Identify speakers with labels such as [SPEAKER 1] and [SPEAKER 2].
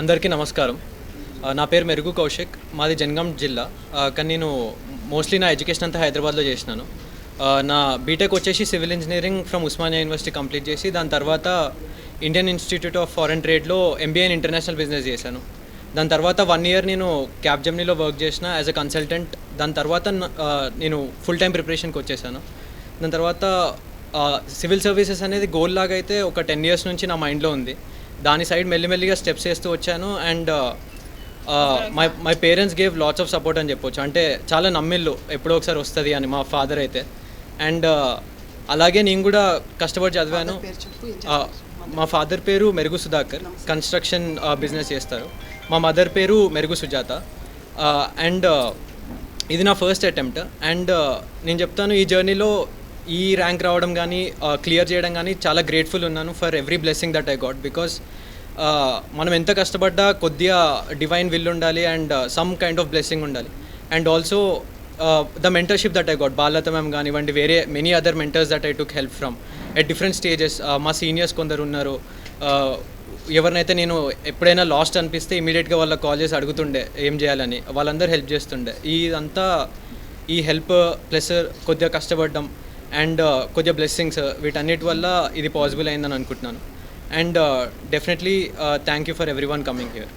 [SPEAKER 1] అందరికీ నమస్కారం. నా పేరు మెరుగు కౌశిక్. మాది జనగాం జిల్లా. కానీ నేను మోస్ట్లీ నా ఎడ్యుకేషన్ అంతా హైదరాబాద్లో చేసినాను. నా బీటెక్ వచ్చేసి civil engineering from Osmania University complete చేసి దాని తర్వాత ఇండియన్ ఇన్స్టిట్యూట్ ఆఫ్ ఫారెన్ ట్రేడ్లో ఎంబీఏ ఇన్ ఇంటర్నేషనల్ బిజినెస్ చేశాను. దాని తర్వాత 1 year నేను క్యాప్జెమినీలో వర్క్ చేసిన యాజ్ అ కన్సల్టెంట్. దాని తర్వాత నేను ఫుల్ టైం ప్రిపరేషన్కి వచ్చేసాను. దాని తర్వాత సివిల్ సర్వీసెస్ అనేది గోల్ లాగా అయితే ఒక 10 years నుంచి నా మైండ్లో ఉంది. దాని సైడ్ మెల్లిమెల్లిగా స్టెప్స్ వేస్తూ వచ్చాను. And my parents gave lots of support అని చెప్పొచ్చు. అంటే చాలా నమ్మిల్లు ఎప్పుడో ఒకసారి వస్తుంది అని మా ఫాదర్ అయితే. అండ్ అలాగే నేను కూడా కష్టపడి చదివాను. మా ఫాదర్ పేరు మెరుగు సుధాకర్, కన్స్ట్రక్షన్ బిజినెస్ చేస్తారు. మా మదర్ పేరు మెరుగు సుజాత. అండ్ ఇది నా ఫస్ట్ అటెంప్ట్. అండ్ నేను చెప్తాను, ఈ జర్నీలో ఈ ర్యాంక్ రావడం కానీ క్లియర్ చేయడం కానీ చాలా గ్రేట్ఫుల్ ఉన్నాను for every blessing that I got. Because మనం ఎంత కష్టపడ్డా కొద్దిగా డివైన్ విల్ ఉండాలి and some kind of blessing ఉండాలి. And also the mentorship that I got, Balatha ma'am కానివ్వండి, వేరే many other mentors that I took help from at different stages. మా seniors కొందరు ఉన్నారు. ఎవరినైతే నేను ఎప్పుడైనా లాస్ట్ అనిపిస్తే ఇమీడియట్గా వాళ్ళకి కాల్ చేసి అడుగుతుండే ఏం చేయాలని. వాళ్ళందరూ హెల్ప్ చేస్తుండే. ఇదంతా ఈ హెల్ప్ ప్లస్ కొద్దిగా కష్టపడడం అండ్ కొద్దిగా బ్లెస్సింగ్స్, వీటన్నిటి వల్ల ఇది పాసిబుల్ అయిందని అనుకుంటున్నాను. And definitely thank you for every one coming here.